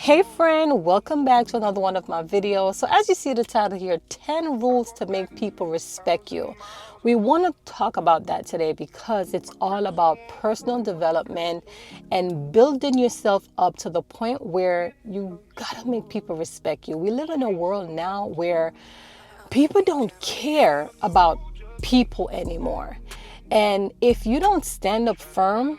Hey friend, welcome back to another one of my videos. So as you see the title here, 10 rules to make people respect you. We want to talk about that today because it's all about personal development and building yourself up to the point where you gotta make people respect you. We live in a world now where people don't care about people anymore. And if you don't stand up firm,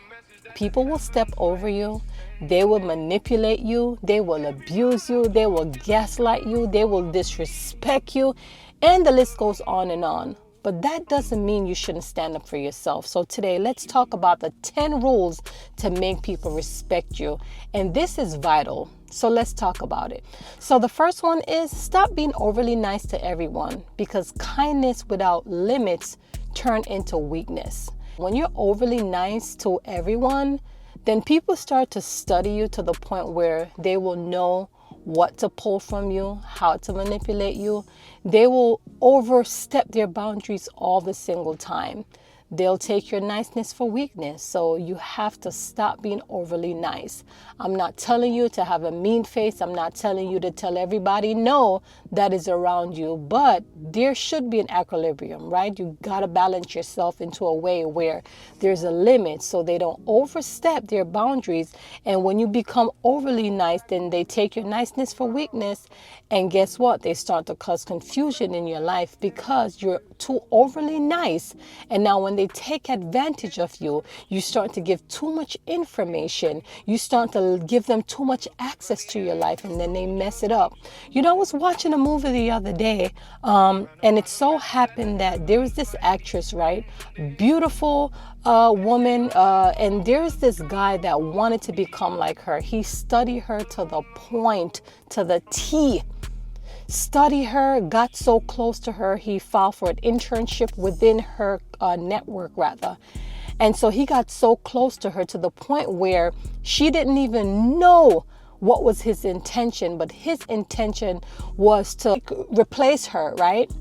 people will step over you. They will manipulate you. They will abuse you. They will gaslight you. They will disrespect you. And the list goes on and on. But that doesn't mean you shouldn't stand up for yourself. So today, let's talk about the 10 rules to make people respect you. And this is vital. So let's talk about it. So the first one is stop being overly nice to everyone, because kindness without limits turn into weakness. When you're overly nice to everyone, then people start to study you to the point where they will know what to pull from you, how to manipulate you. They will overstep their boundaries all the single time. They'll take your niceness for weakness. So you have to stop being overly nice. I'm not telling you to have a mean face. I'm not telling you to tell everybody no that is around you. But there should be an equilibrium, right? You got to balance yourself into a way where there's a limit so they don't overstep their boundaries. And when you become overly nice, then they take your niceness for weakness. And guess what? They start to cause confusion in your life because you're too overly nice. And now when they take advantage of you, you start to give too much information. You start to give them too much access to your life, and then they mess it up. You know, I was watching a movie the other day, and it so happened that there was this actress, right? Beautiful woman, and there's this guy that wanted to become like her. He studied her to the point, to the T. Study her, got so close to her, he filed for an internship within her network rather. And so he got so close to her to the point where she didn't even know what was his intention, but his intention was to replace her, right?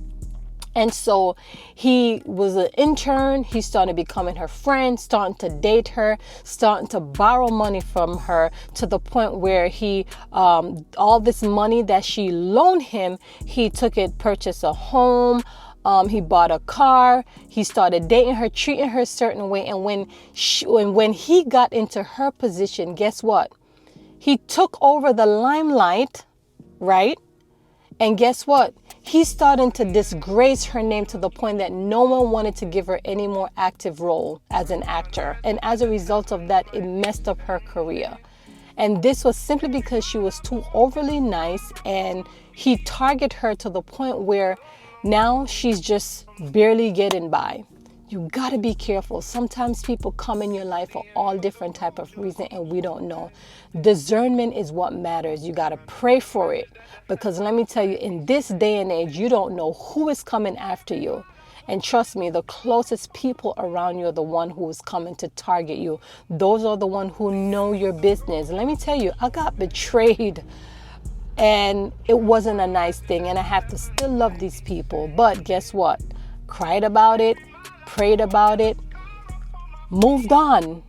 And so he was an intern. He started becoming her friend, starting to date her, starting to borrow money from her to the point where he, all this money that she loaned him, he took it, purchased a home. He bought a car. He started dating her, treating her a certain way. And when he got into her position, guess what? He took over the limelight, right? And guess what? He's starting to disgrace her name to the point that no one wanted to give her any more active role as an actor. And as a result of that, it messed up her career. And this was simply because she was too overly nice, and he targeted her to the point where now she's just barely getting by. You got to be careful. Sometimes people come in your life for all different type of reasons and we don't know. Discernment is what matters. You got to pray for it, because let me tell you, in this day and age, you don't know who is coming after you. And trust me, the closest people around you are the one who is coming to target you. Those are the one who know your business. Let me tell you, I got betrayed. And it wasn't a nice thing. And I have to still love these people. But guess what? Cried about it. Prayed about it, moved on.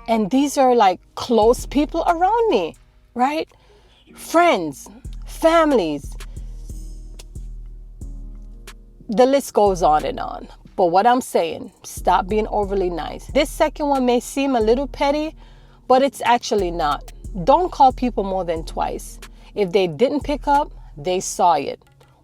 And these are like close people around me, right? Friends, families. The list goes on and on. But what I'm saying, stop being overly nice. This second one may seem a little petty, but it's actually not. Don't call people more than twice. If they didn't pick up, they saw it.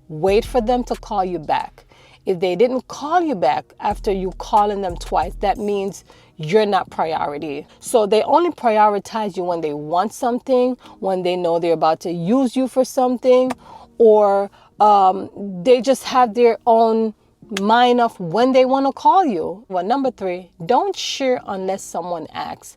Wait for them to call you back. If they didn't call you back after you calling them twice, that means you're not priority. So they only prioritize you when they want something, when they know they're about to use you for something, or they just have their own mind of when they want to call you. Well, number 3, don't share unless someone asks.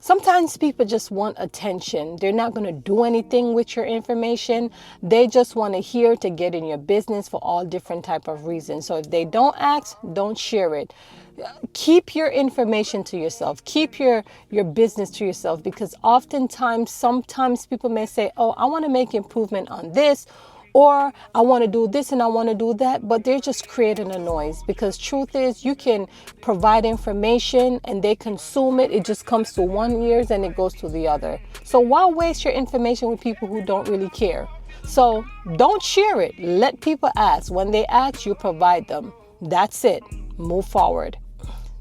Sometimes people just want attention. They're not going to do anything with your information. They just want to hear to get in your business for all different type of reasons. So if they don't ask, don't share it. Keep your information to yourself. Keep your business to yourself, because sometimes people may say, oh, I want to make improvement on this, Or I want to do this and I want to do that, but they're just creating a noise. Because truth is, you can provide information and they consume it. It just comes to one ears and it goes to the other. So why waste your information with people who don't really care? So don't share it. Let people ask. When they ask, you provide them. That's it. Move forward.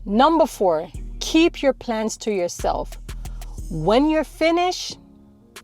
Number 4, keep your plans to yourself. When you're finished,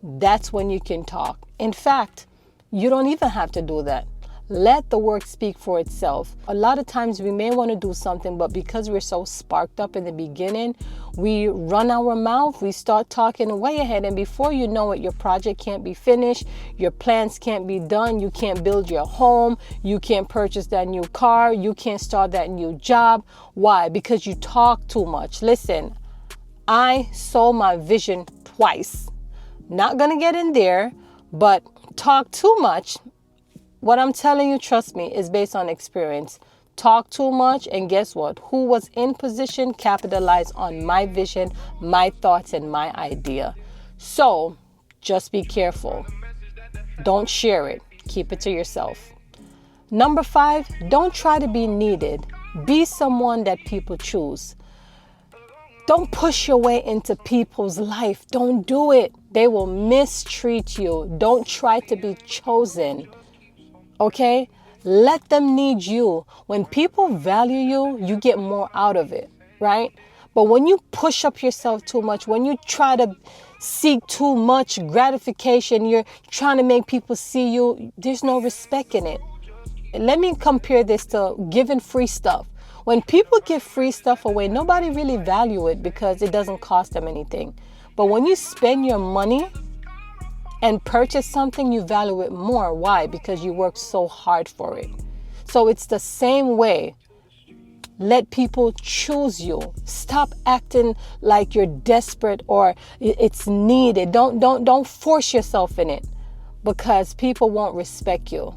that's when you can talk. In fact, you don't even have to do that. Let the work speak for itself. A lot of times we may want to do something, but because we're so sparked up in the beginning, we run our mouth, we start talking way ahead, and before you know it, your project can't be finished, your plans can't be done, you can't build your home, you can't purchase that new car, you can't start that new job. Why? Because you talk too much. Listen, I sold my vision twice. Not gonna get in there, but talk too much. What I'm telling you, trust me, is based on experience. Talk too much, and guess what? Who was in position capitalized on my vision, my thoughts, and my idea. So just be careful. Don't share it. Keep it to yourself. Number 5, don't try to be needed. Be someone that people choose. Don't push your way into people's life. Don't do it. They will mistreat you. Don't try to be chosen. Okay? Let them need you. When people value you, you get more out of it, right? But when you push up yourself too much, when you try to seek too much gratification, you're trying to make people see you, there's no respect in it. Let me compare this to giving free stuff. When people give free stuff away, nobody really value it because it doesn't cost them anything. But when you spend your money and purchase something, you value it more. Why? Because you worked so hard for it. So it's the same way. Let people choose you. Stop acting like you're desperate or it's needed. Don't force yourself in it because people won't respect you.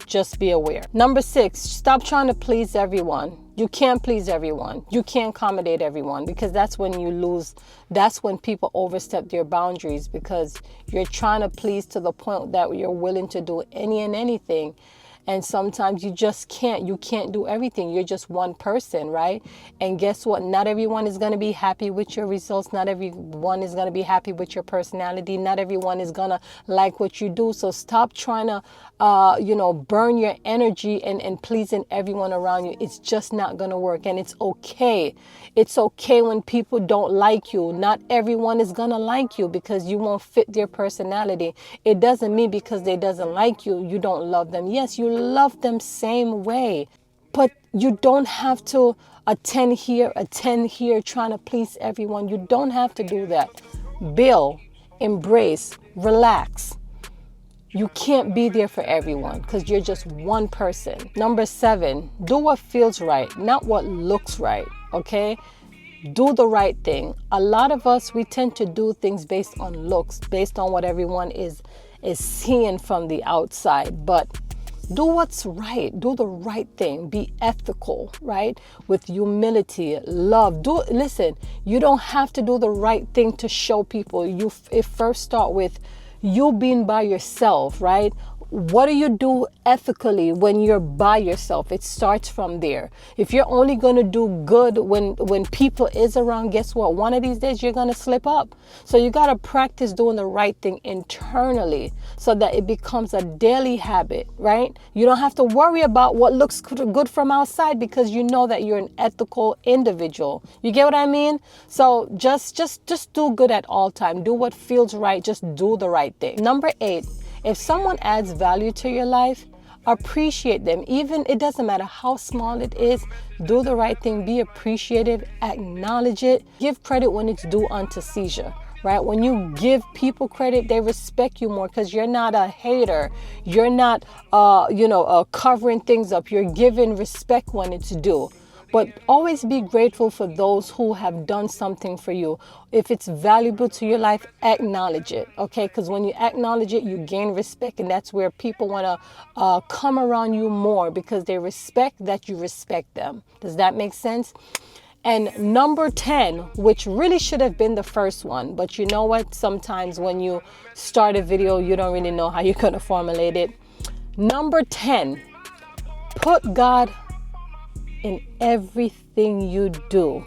Just be aware. Number 6, stop trying to please everyone. You can't please everyone. You can't accommodate everyone because that's when you lose. That's when people overstep their boundaries because you're trying to please to the point that you're willing to do any and anything. And sometimes you just can't. You can't do everything. You're just one person, right? And guess what? Not everyone is going to be happy with your results. Not everyone is going to be happy with your personality. Not everyone is going to like what you do. So stop trying to, burn your energy and pleasing everyone around you. It's just not going to work. And it's okay. It's okay when people don't like you. Not everyone is going to like you because you won't fit their personality. It doesn't mean because they doesn't like you, you don't love them. Yes, you love them same way. But you don't have to attend here, trying to please everyone. You don't have to do that. Build, embrace, relax. You can't be there for everyone because you're just one person. Number 7, do what feels right, not what looks right, okay? Do the right thing. A lot of us, we tend to do things based on looks, based on what everyone is seeing from the outside. But do what's right. Do the right thing. Be ethical, right? With humility, love. Listen, you don't have to do the right thing to show people. It first start with you being by yourself, right? What do you do ethically when you're by yourself? It starts from there. If you're only going to do good when people is around, guess what? One of these days you're going to slip up. So you got to practice doing the right thing internally so that it becomes a daily habit, right? You don't have to worry about what looks good from outside because you know that you're an ethical individual. You get what I mean? So just do good at all time. Do what feels right. Just do the right thing. Number 8. If someone adds value to your life, appreciate them. Even it doesn't matter how small it is, do the right thing, be appreciative, acknowledge it, give credit when it's due unto Caesar, right? When you give people credit, they respect you more because you're not a hater. You're not, covering things up. You're giving respect when it's due. But always be grateful for those who have done something for you. If it's valuable to your life, acknowledge it, okay? Because when you acknowledge it, you gain respect, and that's where people want to come around you more because they respect that you respect them. Does that make sense? And number 10, which really should have been the first one, but you know what? Sometimes when you start a video, you don't really know how you're going to formulate it. Number 10, put God in everything you do.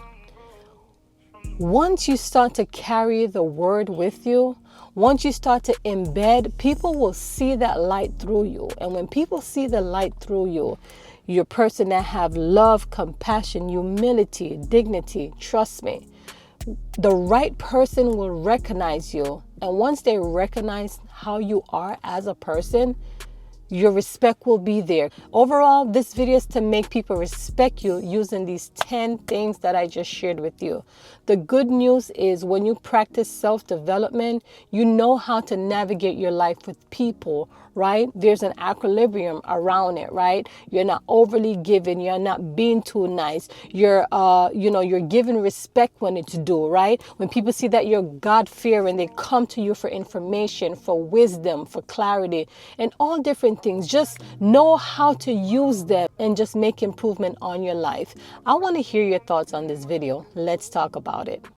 Once you start to carry the word with you, once you start to embed, people will see that light through you. And when people see the light through you, you're a person that have love, compassion, humility, dignity. Trust me, the right person will recognize you. And once they recognize how you are as a person, your respect will be there. Overall, this video is to make people respect you using these 10 things that I just shared with you. The good news is when you practice self-development, you know how to navigate your life with people, right? There's an equilibrium around it, right? You're not overly giving. You're not being too nice. You're giving respect when it's due, right? When people see that you're God-fearing, they come to you for information, for wisdom, for clarity, and all different things. Just know how to use them and just make improvement on your life. I want to hear your thoughts on this video. Let's talk about it.